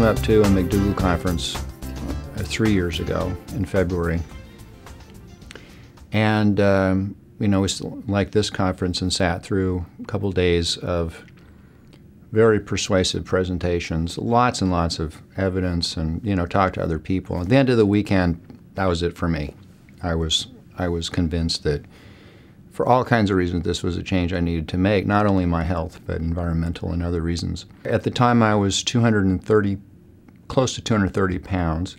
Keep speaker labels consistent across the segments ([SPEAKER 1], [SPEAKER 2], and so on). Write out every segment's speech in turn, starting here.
[SPEAKER 1] up to a McDougaller conference 3 years ago in February. And, you know, we liked this conference and sat through a couple days of very persuasive presentations, lots and lots of evidence, and, you know, talked to other people. At the end of the weekend, that was it for me. I was convinced that for all kinds of reasons this was a change I needed to make, not only my health, but environmental and other reasons. At the time I was close to 230 pounds.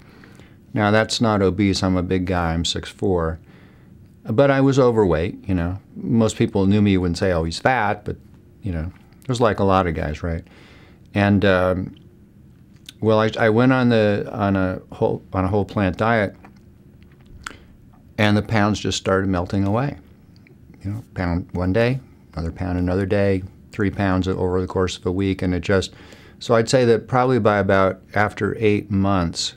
[SPEAKER 1] Now that's not obese, I'm a big guy, I'm 6'4". But I was overweight, you know. Most people knew me wouldn't say, oh, he's fat, but, you know, it was like a lot of guys, right? And, well, I went on a whole plant diet, and the pounds just started melting away. You know, pound one day, another pound another day, 3 pounds over the course of a week, and it just, so I'd say that probably by about after 8 months,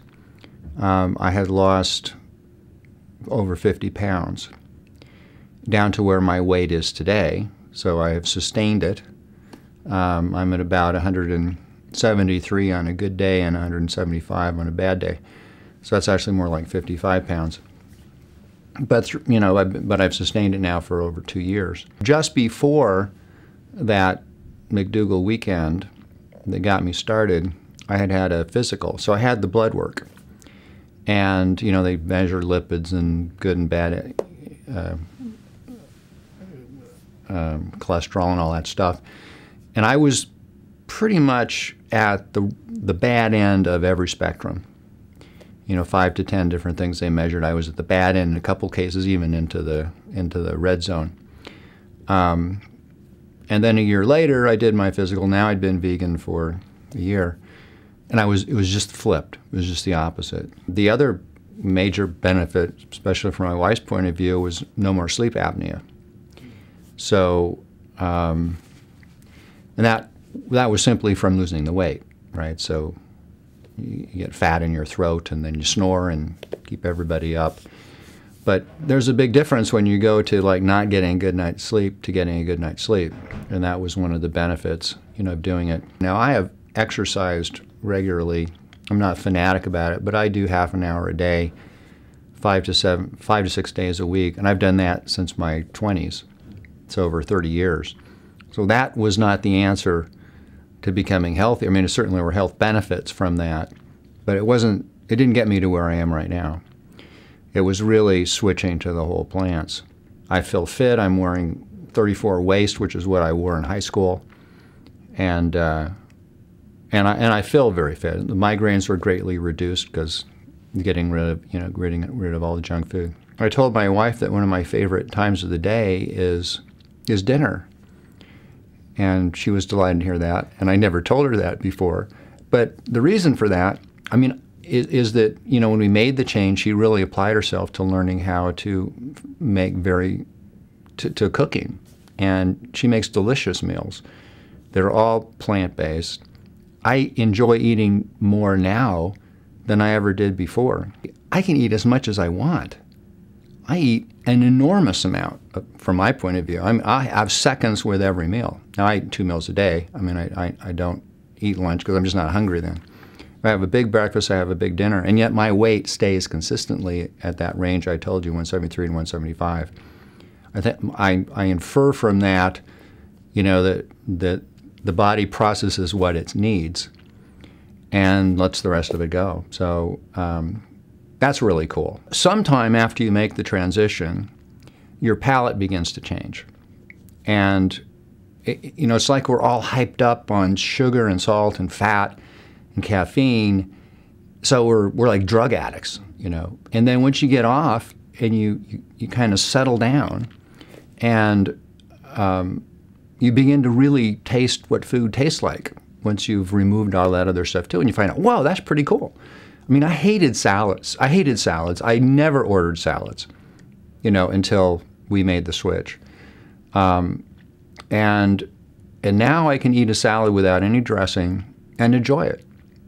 [SPEAKER 1] I had lost over 50 pounds, down to where my weight is today. So I have sustained it. I'm at about 173 on a good day and 175 on a bad day. So that's actually more like 55 pounds. But, you know, but I've sustained it now for over 2 years. Just before that McDougaller weekend that got me started, I had a physical. So I had the blood work. And, you know, they measure lipids and good and bad cholesterol and all that stuff. And I was pretty much at the bad end of every spectrum. You know, 5 to 10 different things they measured. I was at the bad end, in a couple cases even into the red zone. And then a year later, I did my physical. Now I'd been vegan for a year, and it was just flipped. It was just the opposite. The other major benefit, especially from my wife's point of view, was no more sleep apnea. So, and that was simply from losing the weight, right? So you get fat in your throat, and then you snore and keep everybody up. But there's a big difference when you go to like not getting a good night's sleep to getting a good night's sleep, and that was one of the benefits, you know, of doing it. Now I have exercised regularly. I'm not a fanatic about it, but I do half an hour a day, 5 to 6 days a week, and I've done that since my 20s. It's over 30 years. So that was not the answer to becoming healthy. I mean, there certainly were health benefits from that, but it didn't get me to where I am right now. It was really switching to the whole plants. I feel fit. I'm wearing 34 waist, which is what I wore in high school, and I feel very fit. The migraines were greatly reduced because getting rid of all the junk food. I told my wife that one of my favorite times of the day is dinner. And she was delighted to hear that, and I never told her that before. But the reason for that, I mean, is that, you know, when we made the change, she really applied herself to learning how to make to cooking. And she makes delicious meals. They're all plant-based. I enjoy eating more now than I ever did before. I can eat as much as I want. I eat an enormous amount, from my point of view. I have seconds with every meal. Now, I eat 2 meals a day. I mean, I don't eat lunch because I'm just not hungry then. I have a big breakfast, I have a big dinner, and yet my weight stays consistently at that range I told you, 173 to 175. I infer from that, you know, that the body processes what it needs and lets the rest of it go. So that's really cool. Sometime after you make the transition, your palate begins to change. And, you know, it's like we're all hyped up on sugar and salt and fat and caffeine, so we're like drug addicts, you know. And then once you get off and you kind of settle down and you begin to really taste what food tastes like once you've removed all that other stuff too, and you find out, whoa, that's pretty cool. I mean, I hated salads. I never ordered salads, you know, until we made the switch. And now I can eat a salad without any dressing and enjoy it.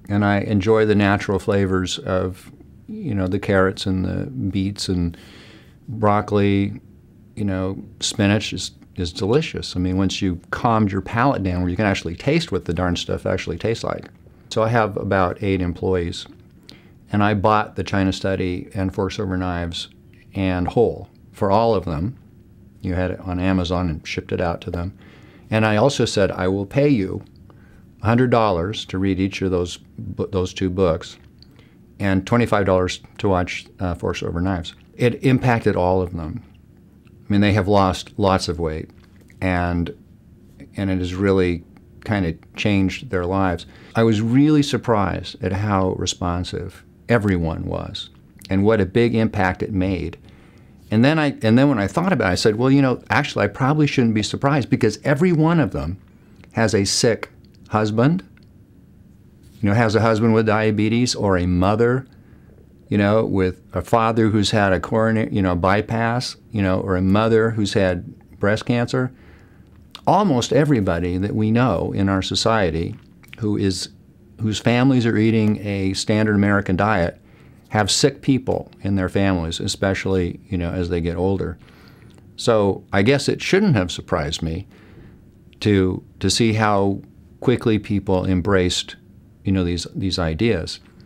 [SPEAKER 1] And I enjoy the natural flavors of, you know, the carrots and the beets and broccoli. You know, spinach is delicious. I mean, once you calmed your palate down where you can actually taste what the darn stuff actually tastes like. So I have about 8 employees, and I bought the China Study and Forks Over Knives and whole for all of them. You had it on Amazon and shipped it out to them. And I also said, I will pay you $100 to read each of those 2 books and $25 to watch Forks Over Knives. It impacted all of them. I mean, they have lost lots of weight, and it has really kind of changed their lives. I was really surprised at how responsive everyone was and what a big impact it made. And then when I thought about it, I said, well, you know, actually I probably shouldn't be surprised, because every one of them has a sick husband, you know, has a husband with diabetes, or a mother, you know, with a father who's had a coronary, you know, bypass, you know, or a mother who's had breast cancer. Almost everybody that we know in our society whose families are eating a standard American diet have sick people in their families, especially, you know, as they get older. So I guess it shouldn't have surprised me to see how quickly people embraced, you know, these ideas.